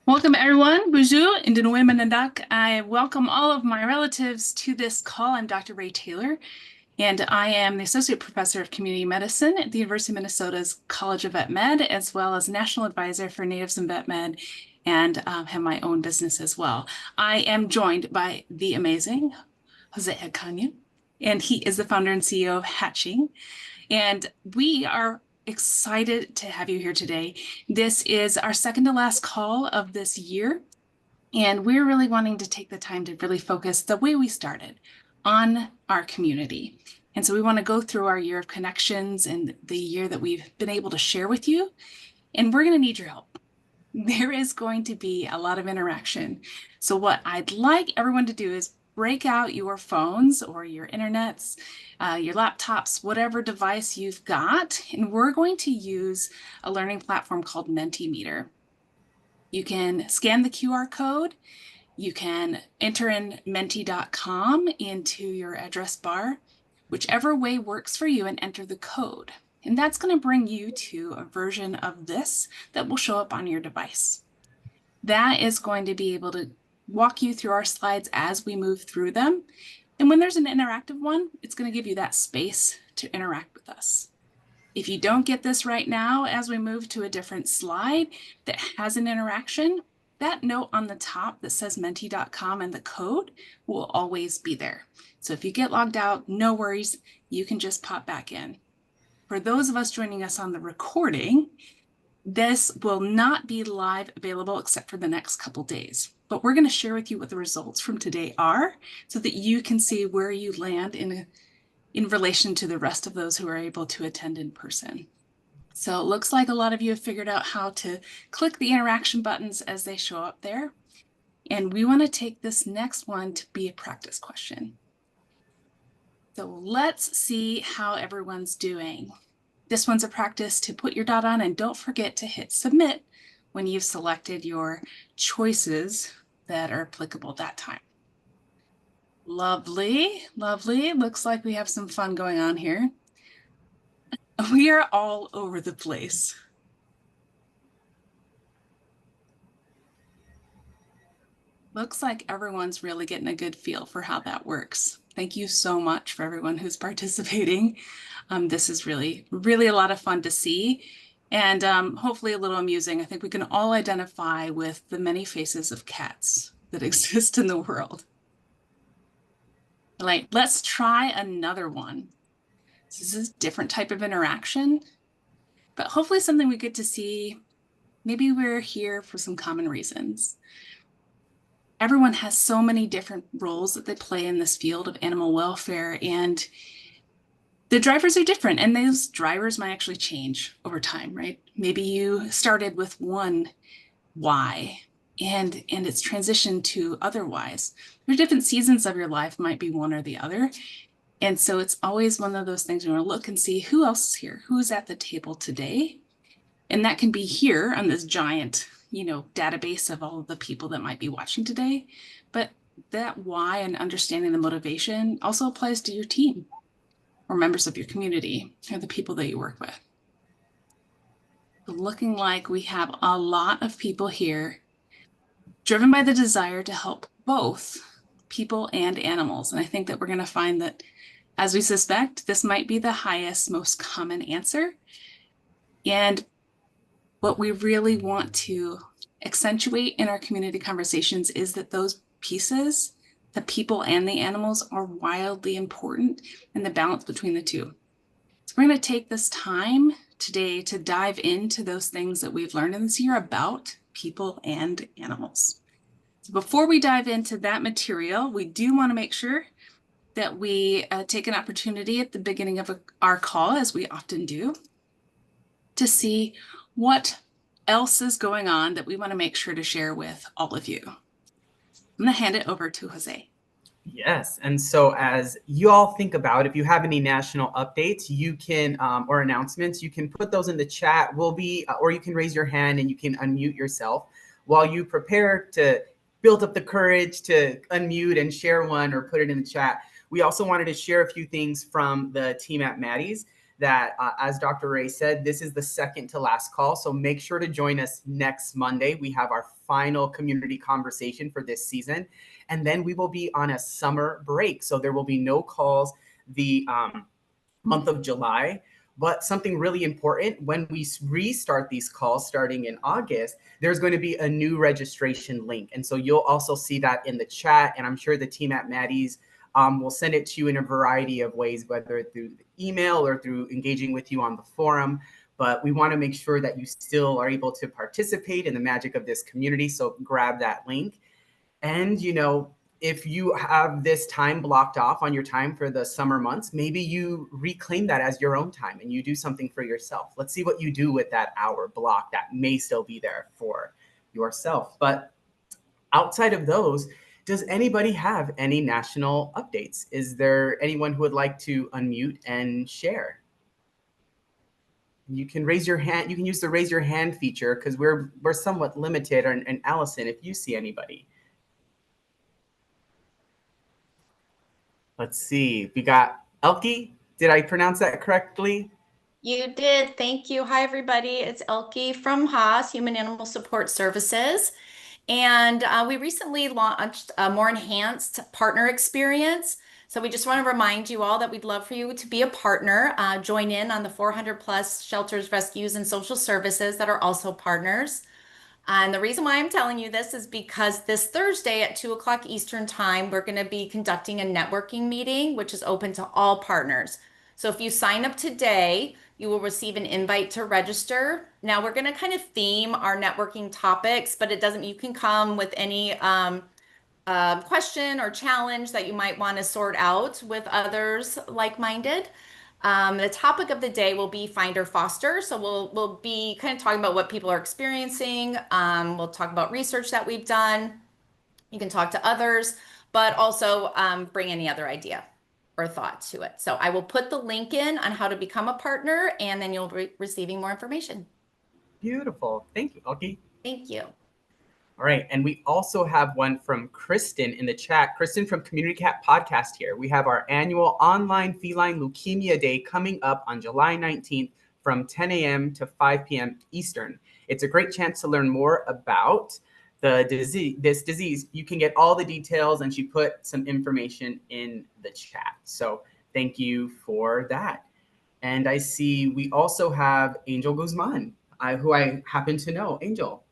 Welcome everyone. Bonjour, Indinowe Manadak. I welcome all of my relatives to this call. I'm Dr. Ray Taylor, and I am the Associate Professor of Community Medicine at the University of Minnesota's College of Vet Med, as well as National Advisor for Natives in Vet Med, and have my own business as well. I am joined by the amazing Jose Ocaño, and he is the founder and CEO of Hatching. And we are excited to have you here today. This is our second to last call of this year. And we're really wanting to take the time to really focus the way we started on our community. And so we want to go through our year of connections and the year that we've been able to share with you. And we're going to need your help. There is going to be a lot of interaction. So what I'd like everyone to do is break out your phones or your internets, your laptops, whatever device you've got, and we're going to use a learning platform called Mentimeter. You can scan the QR code. You can enter in menti.com into your address bar, whichever way works for you, and enter the code. And that's going to bring you to a version of this that will show up on your device. That is going to be able to walk you through our slides as we move through them. And when there's an interactive one, it's going to give you that space to interact with us. If you don't get this right now, as we move to a different slide that has an interaction, that note on the top that says menti.com and the code will always be there. So if you get logged out, no worries, you can just pop back in. For those of us joining us on the recording, this will not be live available except for the next couple days. But we're going to share with you what the results from today are so that you can see where you land in relation to the rest of those who are able to attend in person. So it looks like a lot of you have figured out how to click the interaction buttons as they show up there. And we want to take this next one to be a practice question. So let's see how everyone's doing. This one's a practice to put your dot on, and don't forget to hit submit when you've selected your choices that are applicable that time. Lovely, lovely. Looks like we have some fun going on here. We are all over the place. Looks like everyone's really getting a good feel for how that works. Thank you so much for everyone who's participating. This is really, really a lot of fun to see and hopefully a little amusing. I think we can all identify with the many faces of cats that exist in the world. All right, let's try another one. This is a different type of interaction, but hopefully something we get to see. Maybe we're here for some common reasons. Everyone has so many different roles that they play in this field of animal welfare, and the drivers are different, and those drivers might actually change over time, right? Maybe you started with one why, and it's transitioned to other whys. There's different seasons of your life, might be one or the other. And so it's always one of those things you want to look and see who else is here, who's at the table today. And that can be here on this giant, database of all of the people that might be watching today. But that why and understanding the motivation also applies to your team or members of your community or the people that you work with. Looking like we have a lot of people here driven by the desire to help both people and animals. And I think that we're going to find that, as we suspect, this might be the highest, most common answer. And what we really want to accentuate in our community conversations is that those pieces, the people and the animals, are wildly important, and the balance between the two. So we're going to take this time today to dive into those things that we've learned in this year about people and animals. So before we dive into that material, we do want to make sure that we take an opportunity at the beginning of our call, as we often do, to see what else is going on that we want to make sure to share with all of you. I'm going to hand it over to Jose. Yes. And so as you all think about, if you have any national updates, you can, or announcements, you can put those in the chat. Or you can raise your hand and you can unmute yourself while you prepare to build up the courage to unmute and share one or put it in the chat. We also wanted to share a few things from the team at Maddie's that, as Dr. Ray said, this is the second to last call. So make sure to join us next Monday. We have our final community conversation for this season. And then we will be on a summer break. So there will be no calls the month of July. But something really important, when we restart these calls starting in August, there's going to be a new registration link. And so you'll also see that in the chat. And I'm sure the team at Maddie's will send it to you in a variety of ways, whether through email or through engaging with you on the forum. But we want to make sure that you still are able to participate in the magic of this community. So grab that link. And, if you have this time blocked off on your time for the summer months, maybe you reclaim that as your own time and you do something for yourself. Let's see what you do with that hour block that may still be there for yourself. But outside of those, does anybody have any national updates? Is there anyone who would like to unmute and share? You can raise your hand. You can use the raise your hand feature because we're somewhat limited. And Allison, if you see anybody. Let's see. We got Elke. Did I pronounce that correctly? You did. Thank you. Hi, everybody. It's Elke from Haas, Human Animal Support Services. And we recently launched a more enhanced partner experience. So we just want to remind you all that we'd love for you to be a partner, join in on the 400 plus shelters, rescues, and social services that are also partners. And the reason why I'm telling you this is because this Thursday at 2 o'clock Eastern Time, we're going to be conducting a networking meeting, which is open to all partners. So if you sign up today, you will receive an invite to register. Now we're going to kind of theme our networking topics, but you can come with any question or challenge that you might want to sort out with others like-minded. The topic of the day will be find or foster. So we'll be kind of talking about what people are experiencing. We'll talk about research that we've done. You can talk to others, but also bring any other idea or thought to it. So I will put the link in on how to become a partner, and then you'll be receiving more information. Beautiful. Thank you, Elke. Thank you. All right. And we also have one from Kristen in the chat. Kristen from Community Cat Podcast here. We have our annual online feline leukemia day coming up on July 19th from 10 a.m. to 5 p.m. Eastern. It's a great chance to learn more about this disease. You can get all the details, and she put some information in the chat. So thank you for that. And I see we also have Angel Guzman, who I happen to know. Angel.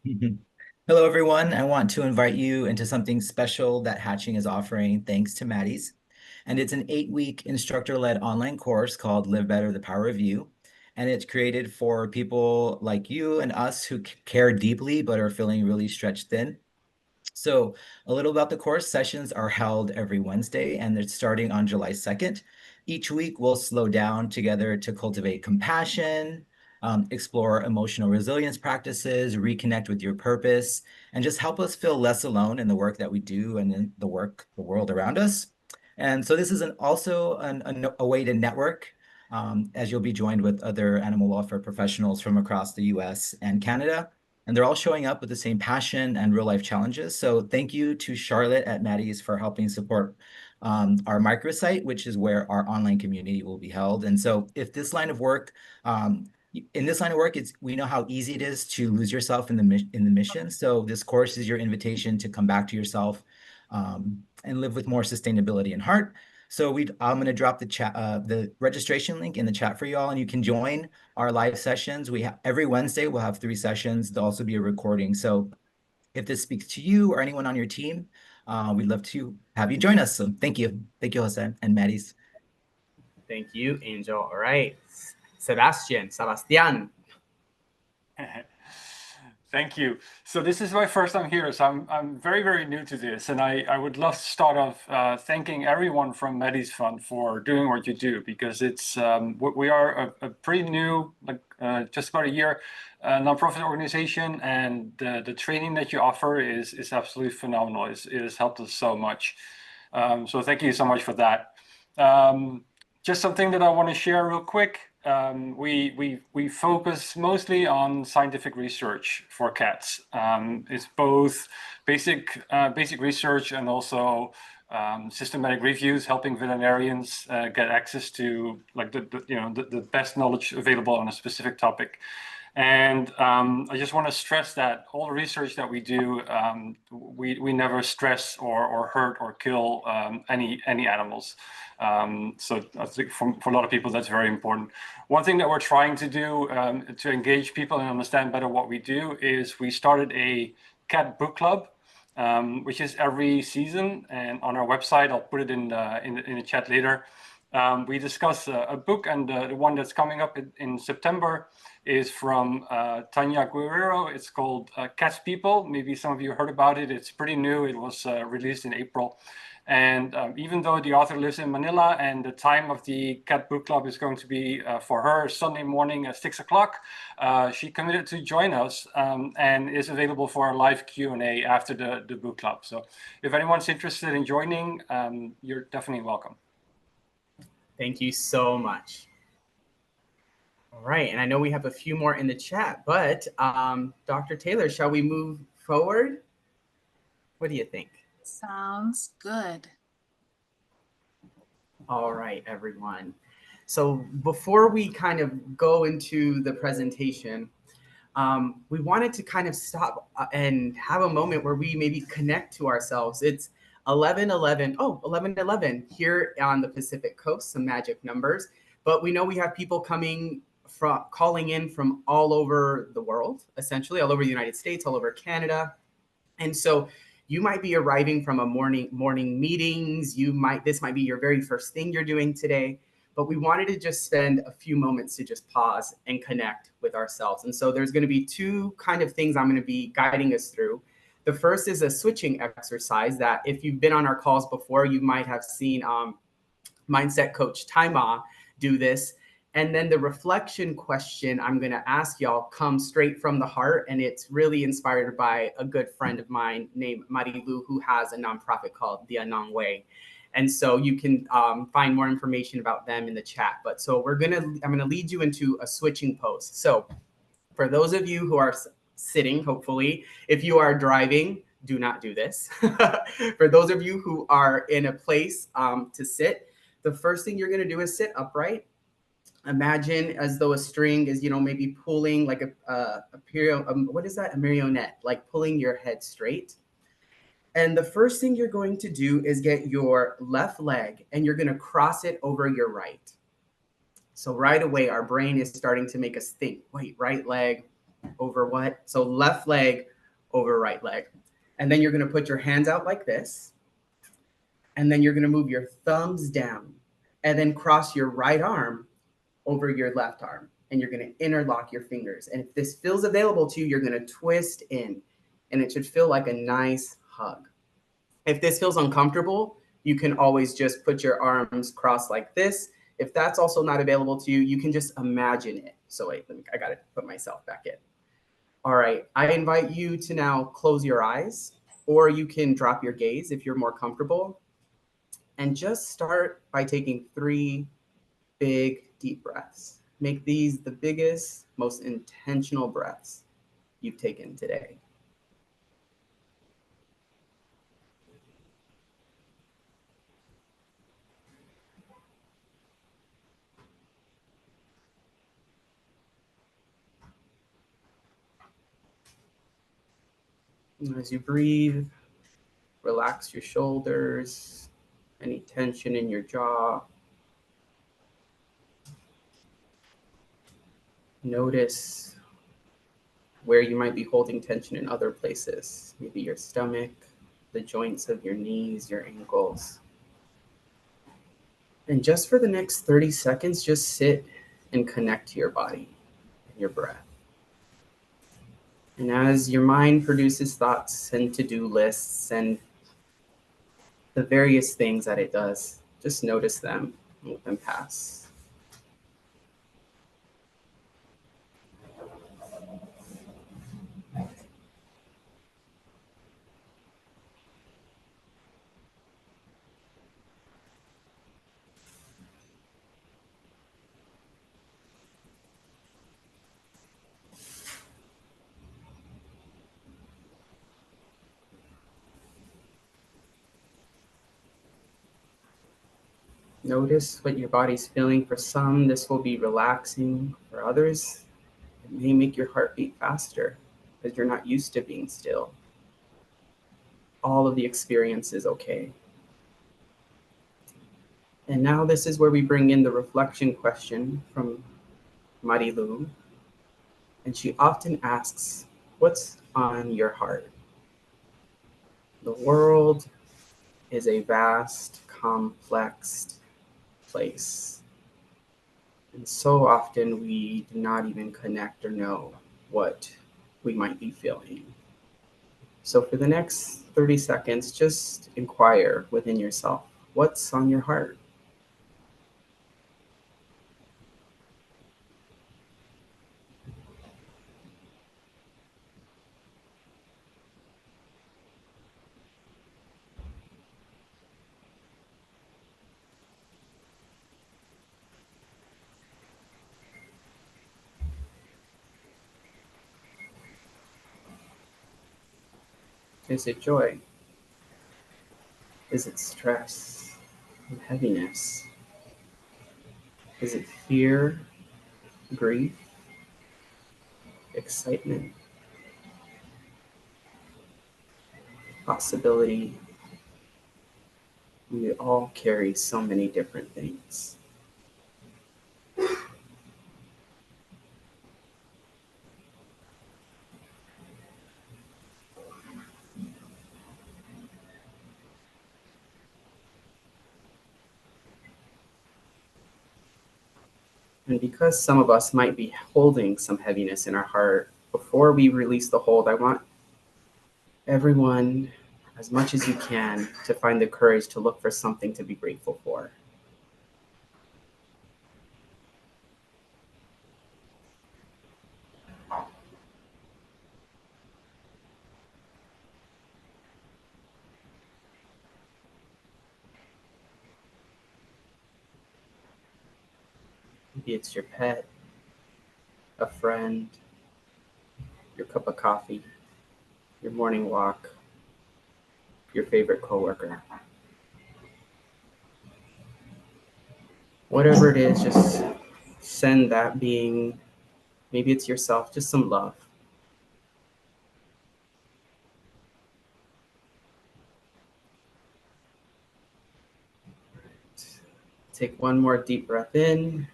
Hello, everyone. I want to invite you into something special that Hatching is offering thanks to Maddie's. And it's an 8-week instructor-led online course called Live Better, the Power of You. And it's created for people like you and us who care deeply but are feeling really stretched thin. So a little about the course. Sessions are held every Wednesday, and they're starting on July 2nd. Each week, we'll slow down together to cultivate compassion, explore emotional resilience practices, reconnect with your purpose, and just help us feel less alone in the work that we do and in the world around us. And so this is also a way to network, as you'll be joined with other animal welfare professionals from across the US and Canada. And they're all showing up with the same passion and real life challenges. So thank you to Charlotte at Maddie's for helping support our microsite, which is where our online community will be held. And so if this line of work, in this line of work, we know how easy it is to lose yourself in the mission. So this course is your invitation to come back to yourself and live with more sustainability in heart. So I'm going to drop the registration link in the chat for you all, and you can join our live sessions. Every Wednesday we'll have 3 sessions. There'll also be a recording. So if this speaks to you or anyone on your team, we'd love to have you join us. So thank you, Jose and Maddie's. Thank you, Angel. All right, Sebastian. Thank you. So this is my first time here, so I'm very, very new to this, and I would love to start off thanking everyone from Maddie's Fund for doing what you do, because it's we are a pretty new, just about a year, nonprofit organization, and the training that you offer is absolutely phenomenal. It has helped us so much. So thank you so much for that. Just something that I want to share real quick. We focus mostly on scientific research for cats. It's both basic research and also systematic reviews, helping veterinarians get access to like the best knowledge available on a specific topic. And I just want to stress that all the research that we do, we never stress or hurt or kill any animals. So I think for a lot of people, that's very important. One thing that we're trying to do to engage people and understand better what we do is we started a cat book club, which is every season. And on our website, I'll put it in the chat later. We discuss a book, and the one that's coming up in September is from Tanya Guerrero. It's called Cat's People. Maybe some of you heard about it. It's pretty new. It was released in April. And even though the author lives in Manila and the time of the Cat Book Club is going to be for her Sunday morning at 6 o'clock, she committed to join us and is available for a live Q&A after the book club. So if anyone's interested in joining, you're definitely welcome. Thank you so much. All right, and I know we have a few more in the chat, but Dr. Taylor, shall we move forward? What do you think? Sounds good. All right, everyone. So before we kind of go into the presentation, we wanted to kind of stop and have a moment where we maybe connect to ourselves. It's 11:11 here on the Pacific Coast, some magic numbers, but we know we have people calling in from all over the world, essentially all over the United States, all over Canada. And so you might be arriving from a morning meetings. This might be your very first thing you're doing today, but we wanted to just spend a few moments to just pause and connect with ourselves. And so there's going to be two kind of things I'm going to be guiding us through. The first is a switching exercise that if you've been on our calls before, you might have seen mindset coach Taima do this. And then the reflection question I'm going to ask y'all comes straight from the heart, and it's really inspired by a good friend of mine named Marilu, who has a nonprofit called The Anong Way. And so you can find more information about them in the chat. But so I'm gonna lead you into a switching pose. So for those of you who are sitting, hopefully, if you are driving, do not do this. For those of you who are in a place to sit, the first thing you're gonna do is sit upright. Imagine as though a string is, maybe pulling like a marionette, like pulling your head straight. And the first thing you're going to do is get your left leg and you're going to cross it over your right. So right away, our brain is starting to make us think, wait, right leg over what? So left leg over right leg. And then you're going to put your hands out like this. And then you're going to move your thumbs down and then cross your right arm over your left arm. And you're going to interlock your fingers. And if this feels available to you, you're going to twist in. And it should feel like a nice hug. If this feels uncomfortable, you can always just put your arms crossed like this. If that's also not available to you, you can just imagine it. So wait, I got to put myself back in. All right, I invite you to now close your eyes, or you can drop your gaze if you're more comfortable. And just start by taking 3 big, deep breaths. Make these the biggest, most intentional breaths you've taken today. And as you breathe, relax your shoulders, any tension in your jaw. Notice where you might be holding tension in other places, maybe your stomach, the joints of your knees, your ankles. And just for the next 30 seconds, just sit and connect to your body and your breath. And as your mind produces thoughts and to-do lists and the various things that it does, just notice them and let them pass. Notice what your body's feeling. For some, this will be relaxing. For others, it may make your heart beat faster because you're not used to being still. All of the experience is okay. And now this is where we bring in the reflection question from Marilu. And she often asks, what's on your heart? The world is a vast, complex place. And so often we do not even connect or know what we might be feeling. So for the next 30 seconds, just inquire within yourself, what's on your heart? Is it joy? Is it stress and heaviness? Is it fear, grief, excitement, possibility? We all carry so many different things. And because some of us might be holding some heaviness in our heart, before we release the hold, I want everyone, as much as you can, to find the courage to look for something to be grateful for. Maybe it's your pet, a friend, your cup of coffee, your morning walk, your favorite coworker. Whatever it is, just send that being, maybe it's yourself, just some love. Take one more deep breath in.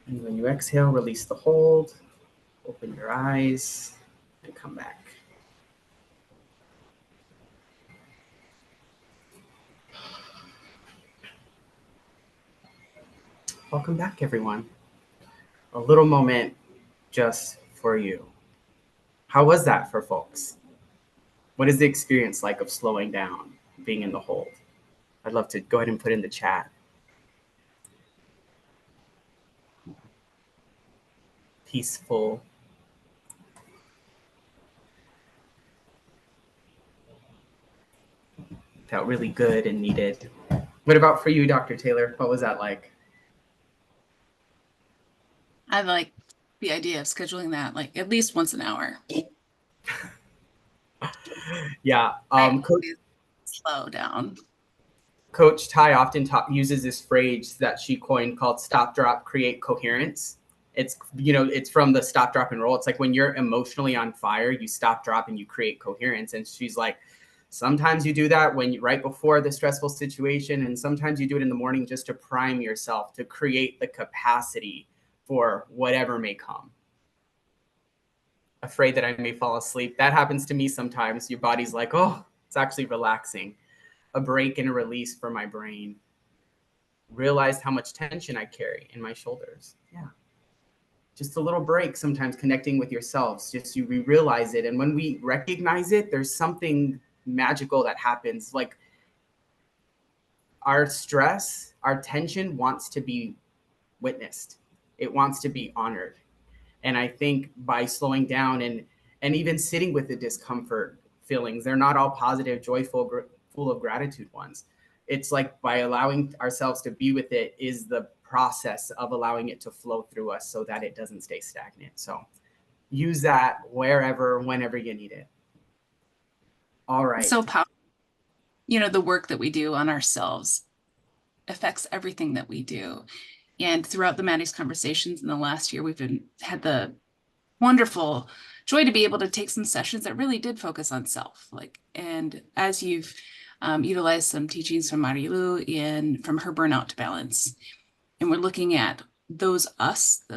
And when you exhale, release the hold, open your eyes, and come back. Welcome back, everyone. A little moment just for you. How was that for folks? What is the experience like of slowing down, being in the hold? I'd love to go ahead and put in the chat. Peaceful. Felt really good and needed. What about for you, Dr. Taylor? What was that like? I like the idea of scheduling that like at least once an hour. Yeah. Slow down. Coach Ty often uses this phrase that she coined called stop, drop, create coherence. It's from the stop, drop, and roll. It's like when you're emotionally on fire, you stop, drop, and you create coherence. And she's like, sometimes you do that right before the stressful situation, and sometimes you do it in the morning just to prime yourself to create the capacity for whatever may come. Afraid that I may fall asleep. That happens to me sometimes. Your body's like, oh, it's actually relaxing. A break and a release for my brain. Realized how much tension I carry in my shoulders. Yeah. Just a little break, sometimes connecting with yourselves. We realize it. And when we recognize it, there's something magical that happens. Like our stress, our tension wants to be witnessed. It wants to be honored. And I think by slowing down and even sitting with the discomfort feelings, they're not all positive, joyful, full of gratitude ones. It's like by allowing ourselves to be with it is the process of allowing it to flow through us so that it doesn't stay stagnant. So use that wherever, whenever you need it. All right. So powerful. the work that we do on ourselves affects everything that we do. And throughout the Maddie's conversations in the last year, we've had the wonderful joy to be able to take some sessions that really did focus on self. And as you've utilized some teachings from Marilu and from her burnout to balance, and we're looking at the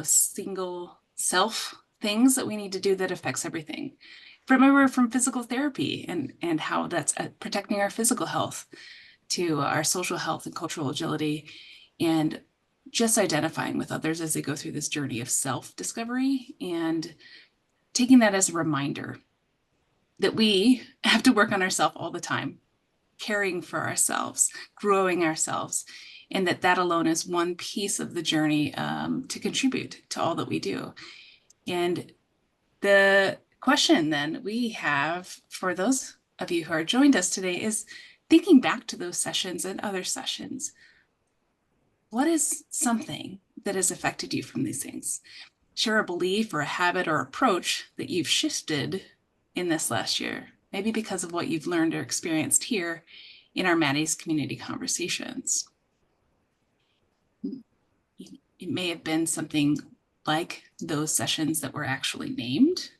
single self things that we need to do that affects everything. From physical therapy and how that's protecting our physical health to our social health and cultural agility, and just identifying with others as they go through this journey of self-discovery, and taking that as a reminder that we have to work on ourselves all the time, caring for ourselves, growing ourselves, and that alone is one piece of the journey to contribute to all that we do. And the question then we have for those of you who are joined us today is thinking back to those sessions and other sessions. What is something that has affected you from these things? Share a belief or a habit or approach that you've shifted in this last year, maybe because of what you've learned or experienced here in our Maddie's community conversations. It may have been something like those sessions that were actually named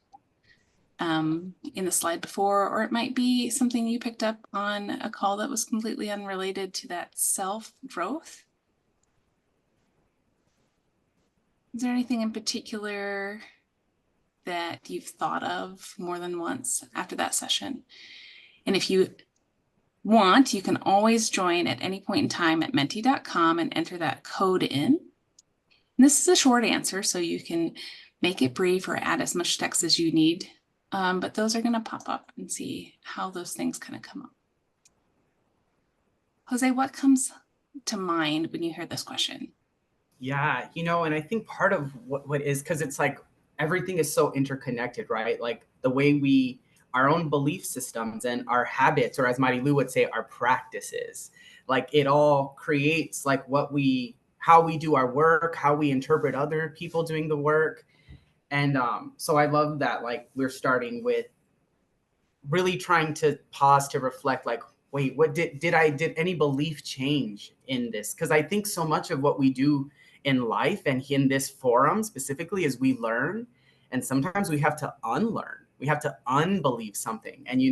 in the slide before, or it might be something you picked up on a call that was completely unrelated to that self-growth. Is there anything in particular that you've thought of more than once after that session? And if you want, you can always join at any point in time at menti.com and enter that code in. And this is a short answer, so you can make it brief or add as much text as you need. But those are going to pop up and see how those things kind of come up. Jose, what comes to mind when you hear this question? Yeah, and I think part of what is, because it's like everything is so interconnected, right? Like the way our own belief systems and our habits, or as Marilu would say, our practices, like it all creates like how we do our work, how we interpret other people doing the work. And so I love that, like, we're starting with really trying to pause to reflect, like, wait, what did any belief change in this? Because I think so much of what we do in life and in this forum specifically is we learn, and sometimes we have to unlearn. We have to unbelieve something. And,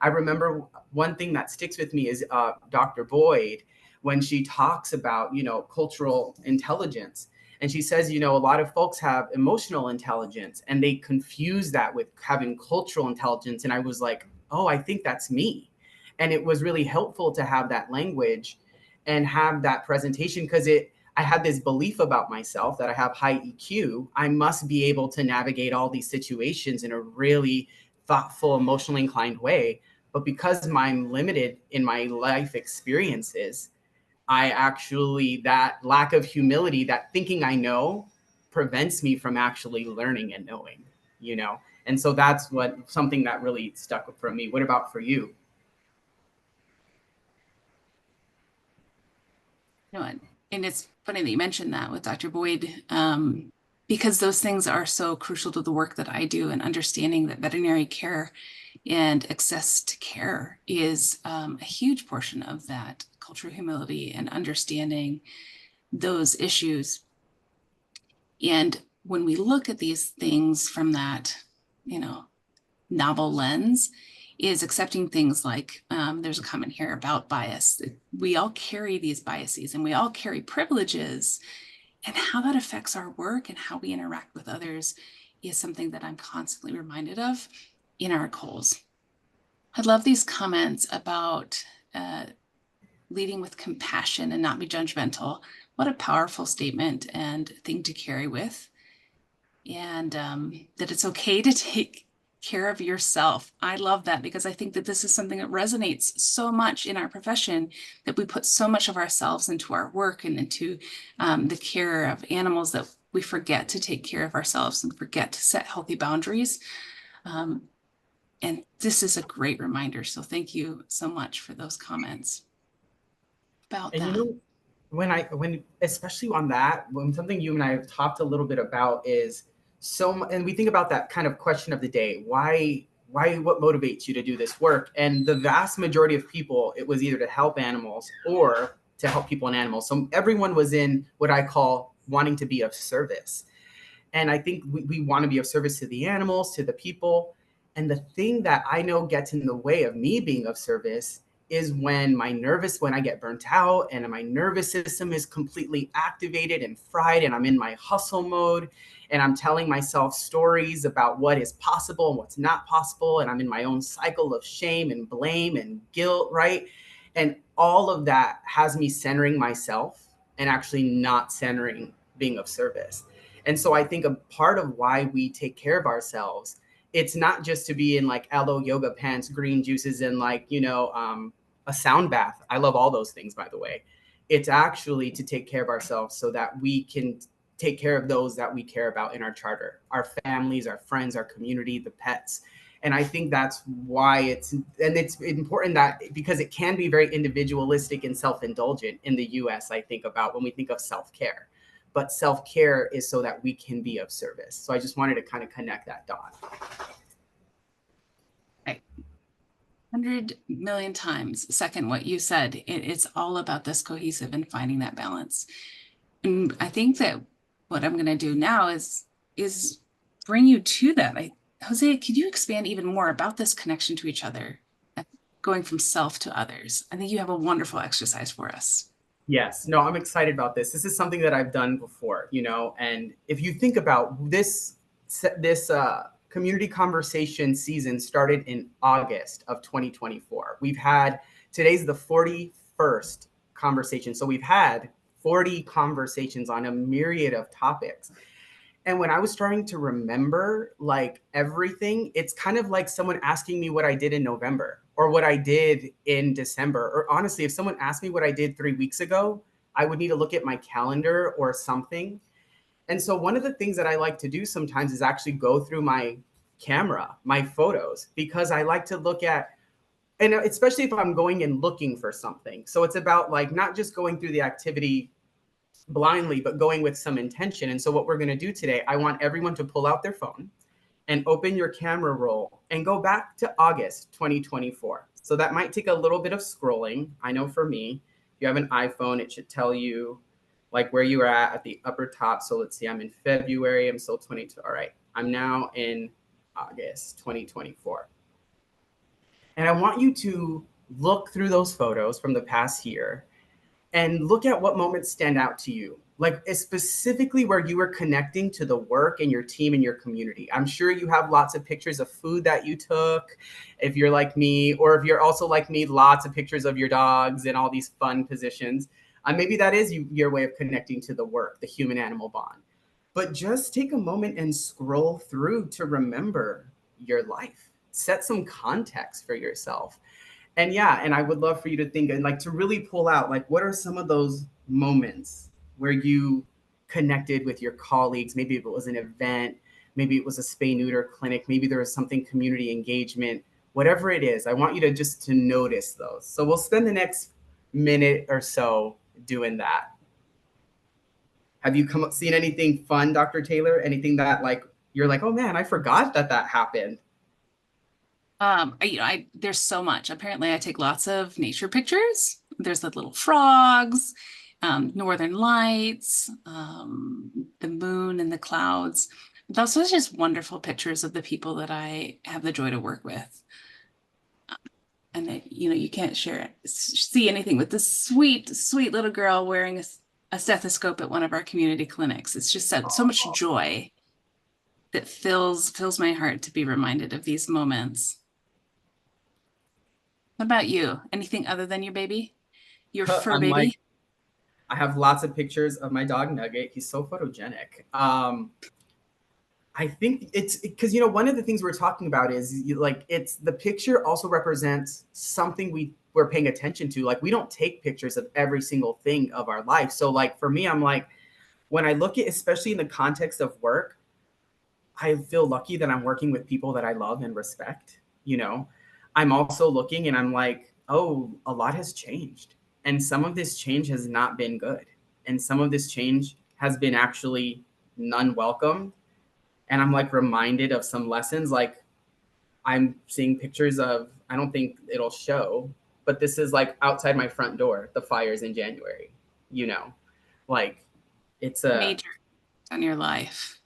I remember one thing that sticks with me is Dr. Boyd, when she talks about, cultural intelligence. And she says, a lot of folks have emotional intelligence and they confuse that with having cultural intelligence. And I was like, oh, I think that's me. And it was really helpful to have that language and have that presentation, because I had this belief about myself that I have high EQ. I must be able to navigate all these situations in a really thoughtful, emotionally inclined way. But because I'm limited in my life experiences, that lack of humility, that thinking I know, prevents me from actually learning and knowing, And so that's something that really stuck for me. What about for you? And it's funny that you mentioned that with Dr. Boyd, because those things are so crucial to the work that I do, and understanding that veterinary care and access to care is a huge portion of that cultural humility and understanding those issues. And when we look at these things from that, novel lens, is accepting things like, there's a comment here about bias. We all carry these biases and we all carry privileges, and how that affects our work and how we interact with others is something that I'm constantly reminded of in our calls. I love these comments about leading with compassion and not be judgmental. What a powerful statement and thing to carry with. And that it's okay to take care of yourself. I love that, because I think that this is something that resonates so much in our profession, that we put so much of ourselves into our work and into the care of animals, that we forget to take care of ourselves and forget to set healthy boundaries. And this is a great reminder. So thank you so much for those comments about that. When especially on that, when something you and I have talked a little bit about is and we think about that kind of question of the day, why what motivates you to do this work? And the vast majority of people, it was either to help animals or to help people and animals. So everyone was in what I call wanting to be of service. And I think we want to be of service to the animals, to the people. And the thing that I know gets in the way of me being of service is when I get burnt out and my nervous system is completely activated and fried and I'm in my hustle mode and I'm telling myself stories about what is possible and what's not possible. And I'm in my own cycle of shame and blame and guilt, right? And all of that has me centering myself and actually not centering being of service. And so I think a part of why we take care of ourselves, it's not just to be in like aloe yoga pants, green juices, and like, a sound bath. I love all those things, by the way. It's actually to take care of ourselves so that we can take care of those that we care about in our charter, our families, our friends, our community, the pets. And I think that's why it's important that because it can be very individualistic and self-indulgent in the US, I think about when we think of self-care. But self-care is so that we can be of service. So I just wanted to kind of connect that dot. 100 million times second what you said. It's all about this cohesive and finding that balance. And I think that what I'm going to do now is bring you to that. Jose, could you expand even more about this connection to each other, going from self to others? I think you have a wonderful exercise for us. Yes, no, I'm excited about this. This is something that I've done before, and if you think about this community conversation season started in August of 2024. Today's the 41st conversation. So we've had 40 conversations on a myriad of topics. And when I was starting to remember like everything, it's kind of like someone asking me what I did in November or what I did in December. Or honestly, if someone asked me what I did 3 weeks ago, I would need to look at my calendar or something. And so one of the things that I like to do sometimes is actually go through my camera, my photos, because I like to look at, and especially if I'm going and looking for something. So it's about like not just going through the activity blindly, but going with some intention. And so what we're going to do today, I want everyone to pull out their phone and open your camera roll and go back to August 2024. So that might take a little bit of scrolling. I know for me, if you have an iPhone, it should tell you like where you are at the upper top. So let's see, I'm in February, I'm still 22. All right, I'm now in August 2024. And I want you to look through those photos from the past year and look at what moments stand out to you, like specifically where you were connecting to the work and your team and your community. I'm sure you have lots of pictures of food that you took, if you're like me, or if you're also like me, lots of pictures of your dogs and all these fun positions. Maybe that is your way of connecting to the work, the human-animal bond. But just take a moment and scroll through to remember your life. Set some context for yourself. And yeah, and I would love for you to think and like to really pull out like what are some of those moments where you connected with your colleagues? Maybe it was an event, maybe it was a spay-neuter clinic, maybe there was something community engagement, whatever it is. I want you to just to notice those. So we'll spend the next minute or so doing that. Have you seen anything fun, Dr. Taylor? Anything that like you're like, oh man, I forgot that happened? There's so much. Apparently, I take lots of nature pictures. There's the little frogs, northern lights, the moon and the clouds. Those are just wonderful pictures of the people that I have the joy to work with. And that, you can't see anything with this sweet, sweet little girl wearing a stethoscope at one of our community clinics. It's just so much joy that fills my heart to be reminded of these moments. What about you? Anything other than your baby? Your fur baby? I have lots of pictures of my dog Nugget. He's so photogenic. I think it's because, one of the things we're talking about is it's the picture also represents something we're paying attention to. Like we don't take pictures of every single thing of our life. So like for me, I'm like, when I look at, especially in the context of work, I feel lucky that I'm working with people that I love and respect. I'm also looking and I'm like, oh, a lot has changed. And some of this change has not been good. And some of this change has been actually none welcome. And I'm like reminded of some lessons. Like I'm seeing pictures of, I don't think it'll show, but this is like outside my front door, the fires in January, you know, like it's a major on your life.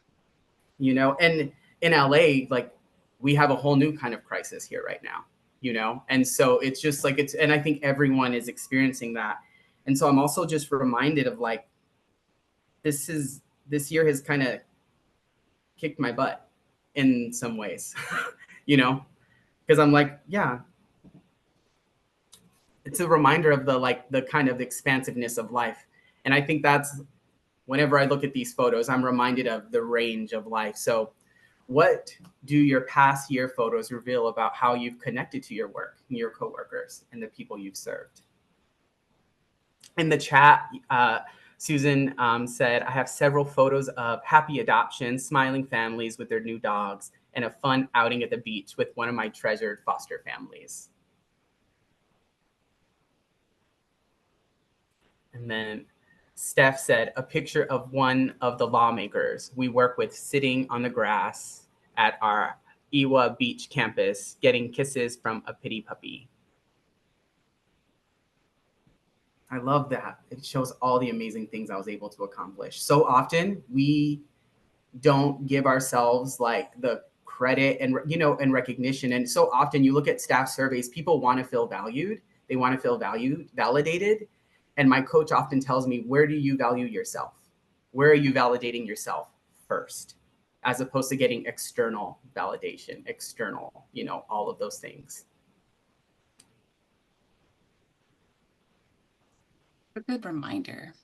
You know, and in LA, like we have a whole new kind of crisis here right now, you know? And so it's just like, and I think everyone is experiencing that. And so I'm also just reminded of like, this year has kind of kicked my butt in some ways, you know? Because I'm like, yeah, it's a reminder of the kind of expansiveness of life. And I think that's whenever I look at these photos, I'm reminded of the range of life. So what do your past year photos reveal about how you've connected to your work and your coworkers and the people you've served? In the chat, Susan said, I have several photos of happy adoptions, smiling families with their new dogs, and a fun outing at the beach with one of my treasured foster families. And then Steph said, a picture of one of the lawmakers we work with sitting on the grass at our Iwa Beach campus, getting kisses from a pity puppy. I love that. It shows all the amazing things I was able to accomplish. So often we don't give ourselves like the credit and, you know, and recognition. And so often you look at staff surveys, people want to feel valued. They want to feel valued, validated. And my coach often tells me, where do you value yourself? Where are you validating yourself first, as opposed to getting external validation, external, you know, all of those things. A good reminder.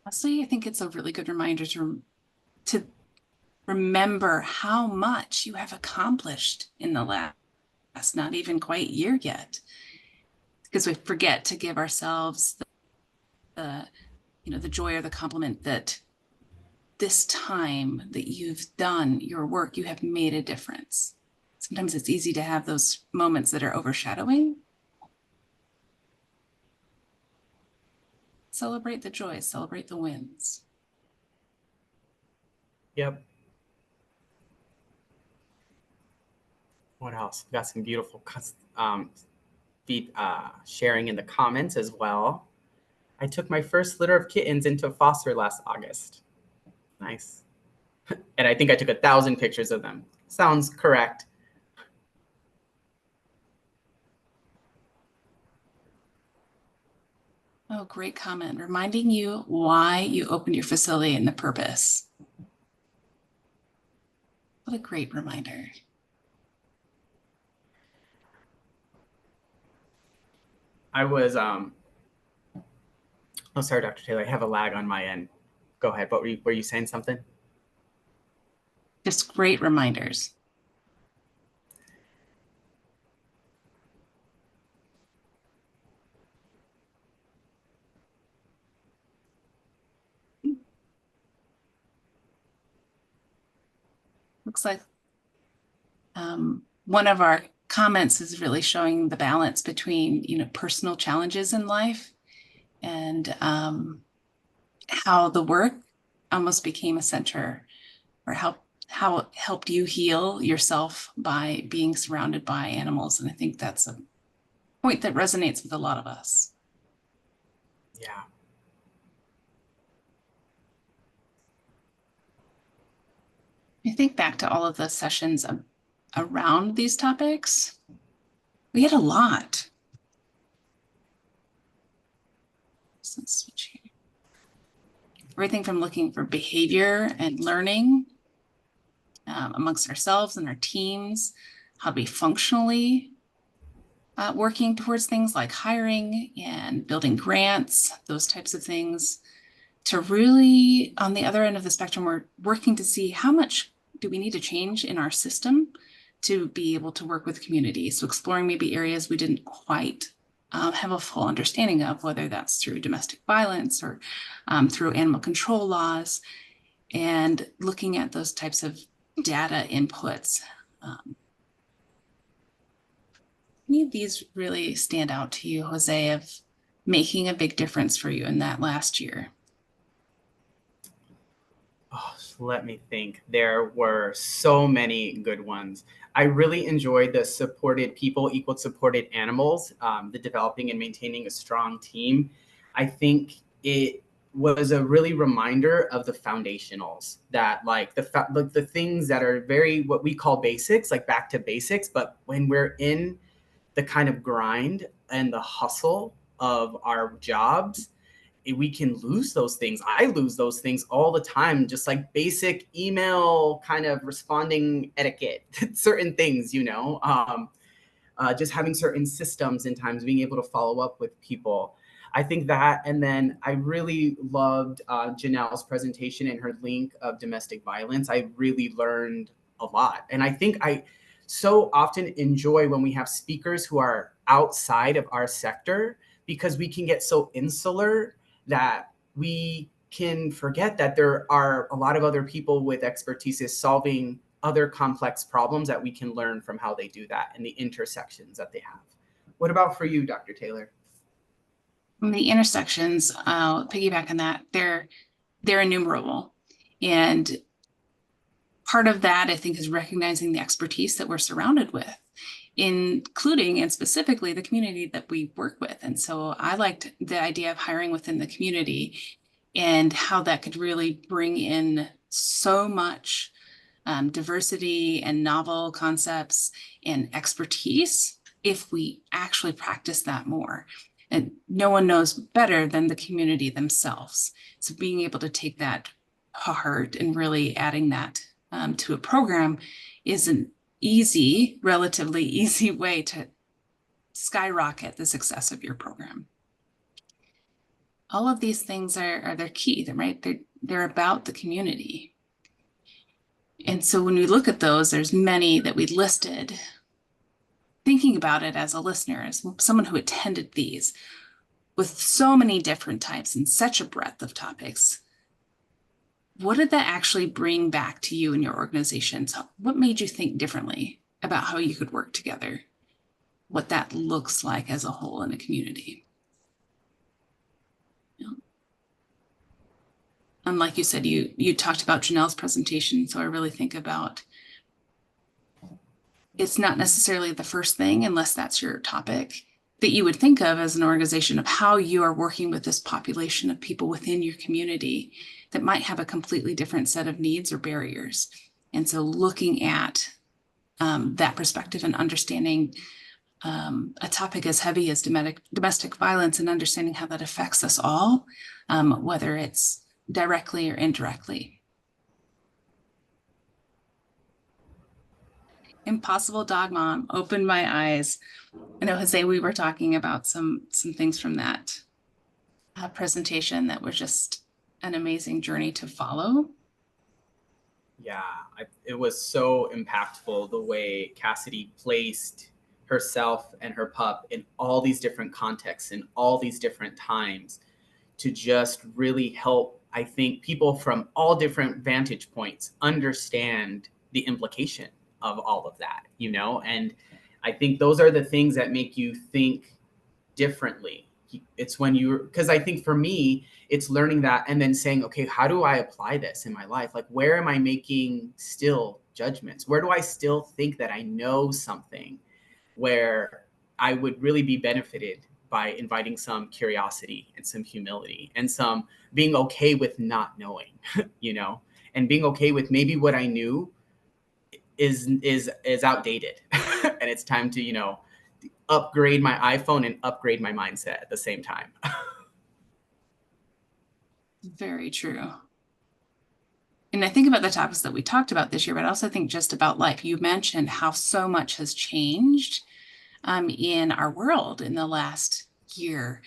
Honestly, I think it's a really good reminder to remember how much you have accomplished in the last not even quite year yet. Because we forget to give ourselves the joy or the compliment that this time that you've done your work, you have made a difference. Sometimes it's easy to have those moments that are overshadowing. Celebrate the joys, celebrate the wins. Yep. What else? We got some beautiful sharing in the comments as well. I took my first litter of kittens into foster last August. Nice. And I think I took 1,000 pictures of them. Sounds correct. Oh, great comment. Reminding you why you opened your facility and the purpose. What a great reminder. I was, oh, sorry, Dr. Taylor, I have a lag on my end. Go ahead. What were you saying something? Just great reminders. Looks like one of our comments is really showing the balance between, you know, personal challenges in life and how the work almost became a center, or how it helped you heal yourself by being surrounded by animals. And I think that's a point that resonates with a lot of us. Yeah. You think back to all of the sessions around these topics, we had a lot. So let's switch here. Everything from looking for behavior and learning amongst ourselves and our teams, how to be functionally working towards things like hiring and building grants, those types of things, to really, on the other end of the spectrum, we're working to see how much do we need to change in our system to be able to work with communities. So exploring maybe areas we didn't quite have a full understanding of, whether that's through domestic violence or through animal control laws, and looking at those types of data inputs. Any of these really stand out to you, Jose, of making a big difference for you in that last year? Oh, let me think. There were so many good ones. I really enjoyed the supported people equal supported animals, the developing and maintaining a strong team. I think it was a really reminder of the foundationals, that like the things that are very what we call basics, like back to basics. But when we're in the kind of grind and the hustle of our jobs, we can lose those things. I lose those things all the time, just like basic email kind of responding etiquette, certain things, just having certain systems and times being able to follow up with people. I think that, and then I really loved Janelle's presentation and her link of domestic violence. I really learned a lot. And I think I so often enjoy when we have speakers who are outside of our sector, because we can get so insular that we can forget that there are a lot of other people with expertise solving other complex problems that we can learn from how they do that and the intersections that they have. What about for you, Dr. Taylor? The intersections, piggyback on that, they're innumerable. And part of that, I think, is recognizing the expertise that we're surrounded with, including and specifically the community that we work with. And so I liked the idea of hiring within the community and how that could really bring in so much diversity and novel concepts and expertise if we actually practice that more. And no one knows better than the community themselves. So being able to take that to heart and really adding that to a program is an relatively easy way to skyrocket the success of your program. All of these things are their key, right? They're about the community. And so when we look at those, there's many that we listed. Thinking about it as a listener, as someone who attended these with so many different types and such a breadth of topics, what did that actually bring back to you in your organization? So what made you think differently about how you could work together? What that looks like as a whole in a community? And like you said, you talked about Janelle's presentation. So I really think about, it's not necessarily the first thing, unless that's your topic, that you would think of as an organization of how you are working with this population of people within your community that might have a completely different set of needs or barriers. And so looking at that perspective and understanding a topic as heavy as domestic violence and understanding how that affects us all, whether it's directly or indirectly. Impossible Dog Mom opened my eyes. I know, Jose, we were talking about some things from that presentation that were just an amazing journey to follow. Yeah, it was so impactful the way Cassidy placed herself and her pup in all these different contexts in all these different times to just really help, I think, people from all different vantage points understand the implication of all of that, and I think those are the things that make you think differently. It's when because I think for me, it's learning that and then saying, okay, how do I apply this in my life? Like, where am I making still judgments? Where do I still think that I know something where I would really be benefited by inviting some curiosity and some humility and some being okay with not knowing, and being okay with maybe what I knew is outdated and it's time to, upgrade my iPhone and upgrade my mindset at the same time. Very true. And I think about the topics that we talked about this year, but I also think just about life. You mentioned how so much has changed in our world in the last year.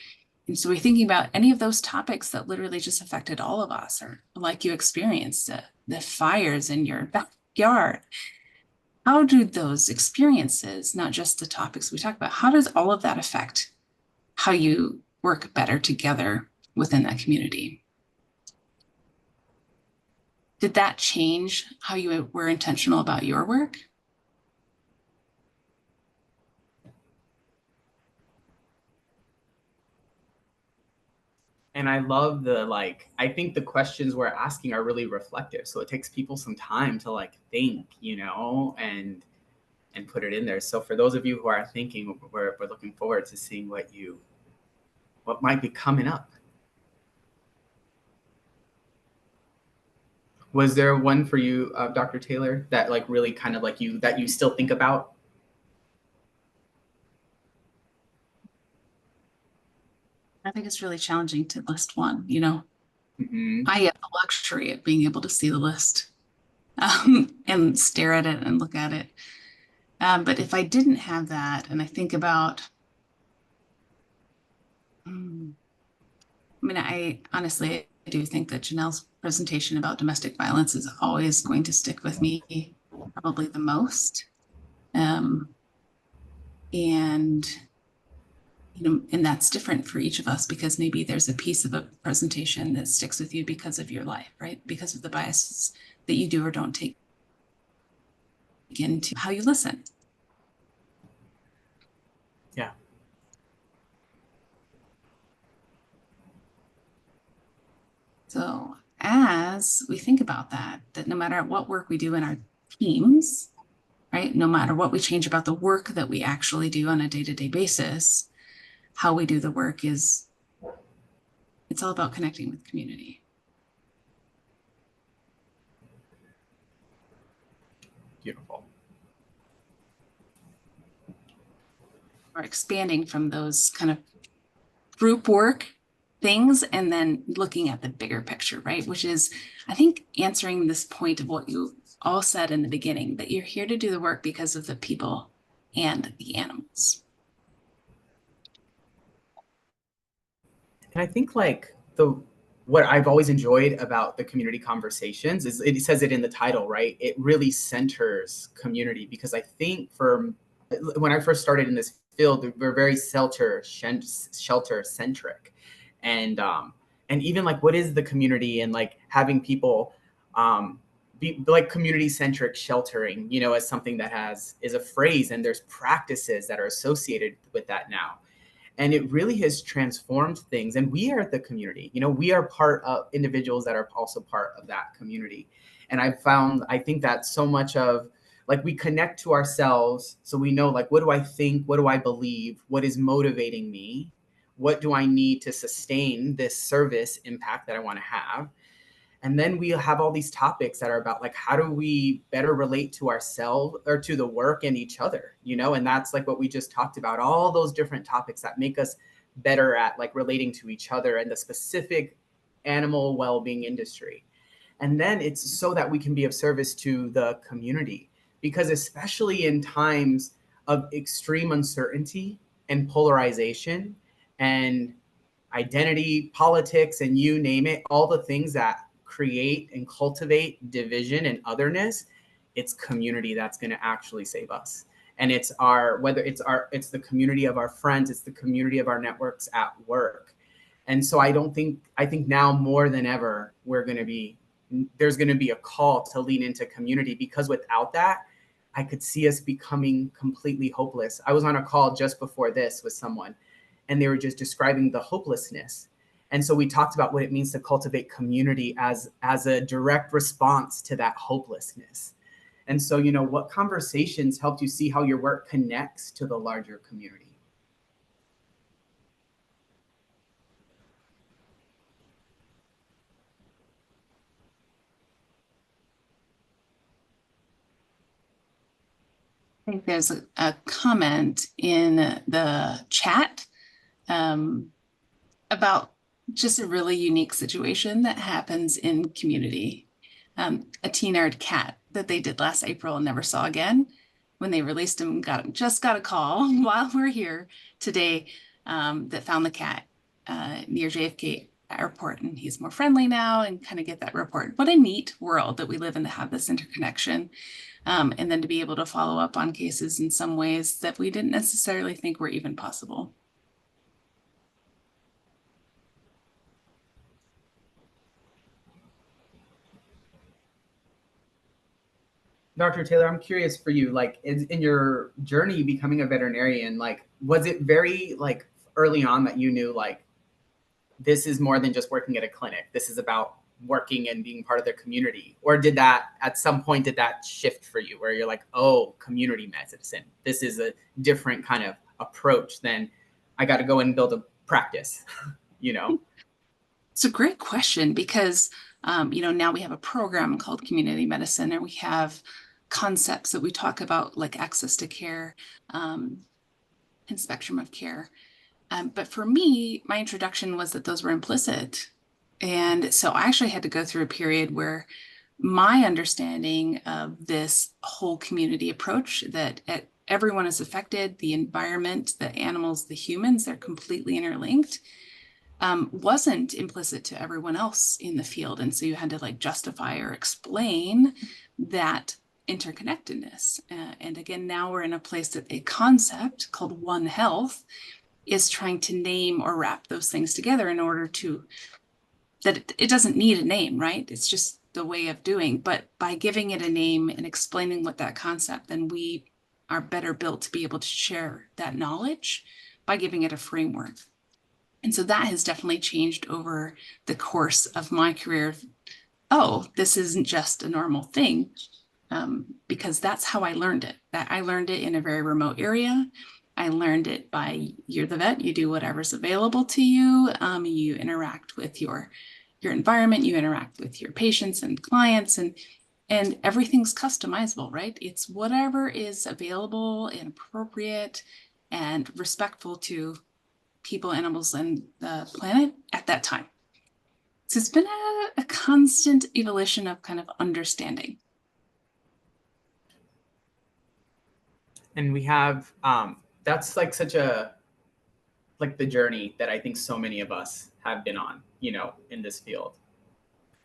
And so we're thinking about any of those topics that literally just affected all of us, or like you experienced the fires in your backyard. How do those experiences, not just the topics we talk about, how does all of that affect how you work better together within that community? Did that change how you were intentional about your work? And I love the, like, I think the questions we're asking are really reflective. So it takes people some time to like think, you know, and put it in there. So for those of you who are thinking, we're looking forward to seeing what might be coming up. Was there one for you, Dr. Taylor, that like really kind of like that you still think about? I think it's really challenging to list one, you know. Mm-hmm. I have the luxury of being able to see the list and stare at it and look at it. But if I didn't have that, and I think about, I mean, I honestly I do think that Janelle's presentation about domestic violence is always going to stick with me probably the most. And you know, and that's different for each of us because maybe there's a piece of a presentation that sticks with you because of your life, right? Because of the biases that you do or don't take into how you listen. Yeah. So as we think about that no matter what work we do in our teams, right? No matter what we change about the work that we actually do on a day-to-day basis, how we do the work it's all about connecting with community. Beautiful. Or expanding from those kind of group work things and then looking at the bigger picture, right? Which is, I think, answering this point of what you all said in the beginning, that you're here to do the work because of the people and the animals. And I think like what I've always enjoyed about the community conversations is it says it in the title, right? It really centers community, because I think when I first started in this field, we're very shelter centric, and even like what is the community, and like having people be like community centric sheltering, you know, as something that is a phrase, and there's practices that are associated with that now. And it really has transformed things. And we are the community, you know, we are part of individuals that are also part of that community. And I think that so much of like we connect to ourselves. So we know like, what do I think? What do I believe? What is motivating me? What do I need to sustain this service impact that I want to have? And then we have all these topics that are about like, how do we better relate to ourselves or to the work and each other, you know? And that's like what we just talked about, all those different topics that make us better at like relating to each other and the specific animal well-being industry. And then it's so that we can be of service to the community, because especially in times of extreme uncertainty and polarization and identity politics, and you name it, all the things that create and cultivate division and otherness, it's community that's going to actually save us. And it's it's the community of our friends, it's the community of our networks at work. And so I think now more than ever, there's going to be a call to lean into community, because without that, I could see us becoming completely hopeless. I was on a call just before this with someone, and they were just describing the hopelessness. And so we talked about what it means to cultivate community as a direct response to that hopelessness. And so, you know, what conversations helped you see how your work connects to the larger community? I think there's a comment in the chat about just a really unique situation that happens in community. A teen-haired cat that they did last April and never saw again. When they released him, just got a call while we're here today that found the cat near JFK Airport, and he's more friendly now, and kind of get that report. What a neat world that we live in to have this interconnection. And then to be able to follow up on cases in some ways that we didn't necessarily think were even possible. Dr. Taylor, I'm curious for you, like in your journey becoming a veterinarian, like was it very like early on that you knew like this is more than just working at a clinic. This is about working and being part of their community? Or did that, at some point, did that shift for you where you're like, oh, community medicine, this is a different kind of approach than I got to go and build a practice, you know? It's a great question because, now we have a program called community medicine, and we have concepts that we talk about like access to care, and spectrum of care. But for me, my introduction was that those were implicit. And so I actually had to go through a period where my understanding of this whole community approach, that everyone is affected, the environment, the animals, the humans, they're completely interlinked, wasn't implicit to everyone else in the field. And so you had to like justify or explain that interconnectedness. And again, now we're in a place that a concept called One Health is trying to name or wrap those things together in order to, that it doesn't need a name, right? It's just the way of doing. But by giving it a name and explaining what that concept, then we are better built to be able to share that knowledge by giving it a framework. And so that has definitely changed over the course of my career. Oh, this isn't just a normal thing, because that's how I learned it. That I learned it in a very remote area. I learned it by, you're the vet, you do whatever's available to you. You interact with your environment, you interact with your patients and clients, and everything's customizable, right? It's whatever is available and appropriate and respectful to people, animals, and the planet at that time. So it's been a constant evolution of kind of understanding. And we have, that's like such a, like the journey that I think so many of us have been on, in this field.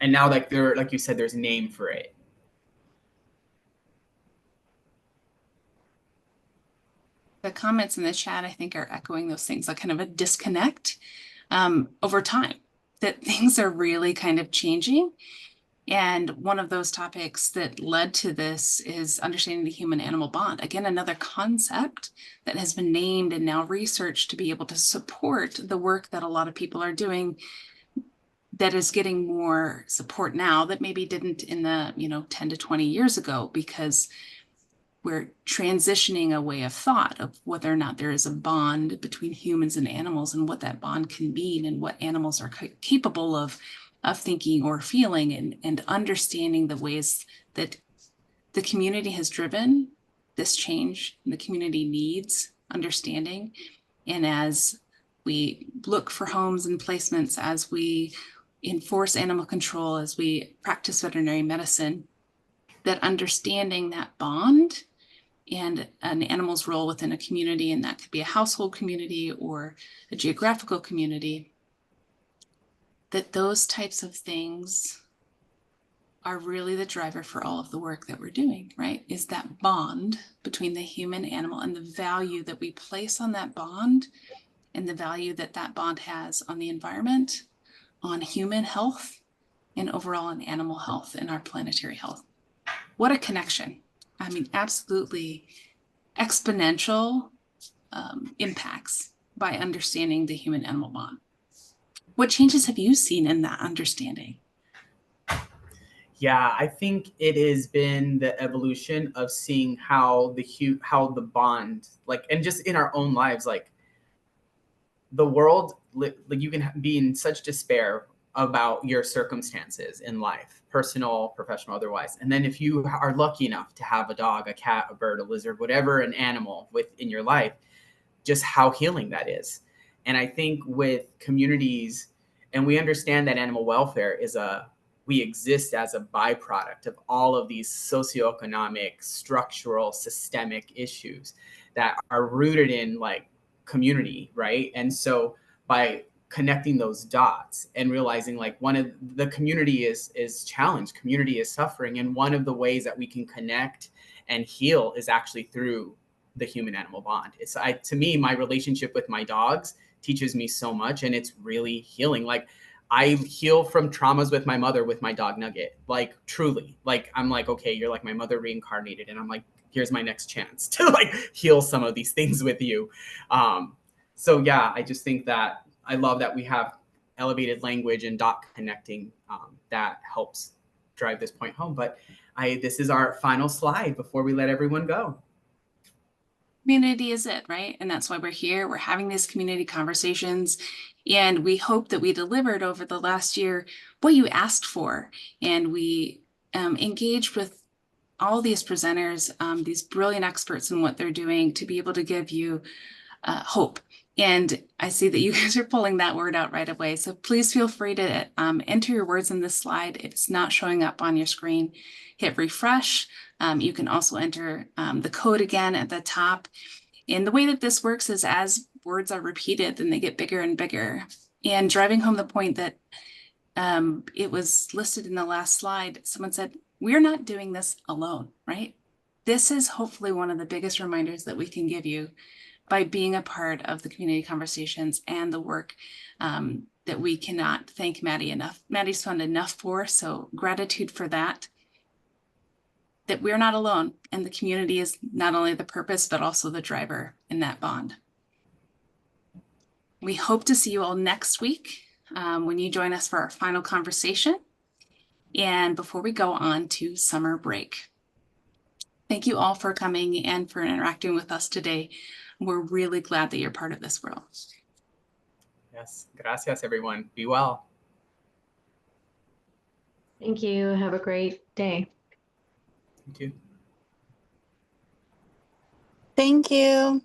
And now, like like you said, there's a name for it. The comments in the chat, I think, are echoing those things, like kind of a disconnect over time, that things are really kind of changing. And one of those topics that led to this is understanding the human-animal bond. Again, another concept that has been named and now researched to be able to support the work that a lot of people are doing, that is getting more support now that maybe didn't in the 10 to 20 years ago, because we're transitioning a way of thought of whether or not there is a bond between humans and animals, and what that bond can mean, and what animals are capable of thinking or feeling, and understanding the ways that the community has driven this change, and the community needs understanding. And as we look for homes and placements, as we enforce animal control, as we practice veterinary medicine, that understanding that bond and an animal's role within a community, and that could be a household community or a geographical community, that those types of things are really the driver for all of the work that we're doing, right? Is that bond between the human animal, and the value that we place on that bond, and the value that that bond has on the environment, on human health, and overall on animal health and our planetary health. What a connection. I mean, absolutely exponential impacts by understanding the human-animal bond. What changes have you seen in that understanding? Yeah, I think it has been the evolution of seeing how the bond, like, and just in our own lives, like the world, like you can be in such despair about your circumstances in life, personal, professional, otherwise. And then if you are lucky enough to have a dog, a cat, a bird, a lizard, whatever, an animal within your life, just how healing that is. And I think with communities, and we understand that animal welfare we exist as a byproduct of all of these socioeconomic, structural, systemic issues that are rooted in like community, right? And so by connecting those dots and realizing like one of the community is challenged, community is suffering, and one of the ways that we can connect and heal is actually through the human animal bond. To me, my relationship with my dogs teaches me so much, and it's really healing. Like I heal from traumas with my mother, with my dog Nugget, like truly. Like I'm like, okay, you're like my mother reincarnated, and I'm like, here's my next chance to like heal some of these things with you. So yeah, I just think that I love that we have elevated language and dot connecting that helps drive this point home. But this is our final slide before we let everyone go. Community is it, right? And that's why we're here. We're having these community conversations. And we hope that we delivered over the last year what you asked for. And we engaged with all these presenters, these brilliant experts in what they're doing to be able to give you hope. And I see that you guys are pulling that word out right away. So please feel free to enter your words in this slide. If it's not showing up on your screen, hit refresh. You can also enter the code again at the top. And the way that this works is as words are repeated, then they get bigger and bigger. And driving home the point that it was listed in the last slide, someone said, we're not doing this alone, right? This is hopefully one of the biggest reminders that we can give you by being a part of the community conversations and the work that we cannot thank Maddie's Fund enough for. So gratitude for that we're not alone, and the community is not only the purpose, but also the driver in that bond. We hope to see you all next week when you join us for our final conversation and before we go on to summer break. Thank you all for coming and for interacting with us today. We're really glad that you're part of this world. Yes, gracias everyone. Be well. Thank you. Have a great day. Thank you. Thank you.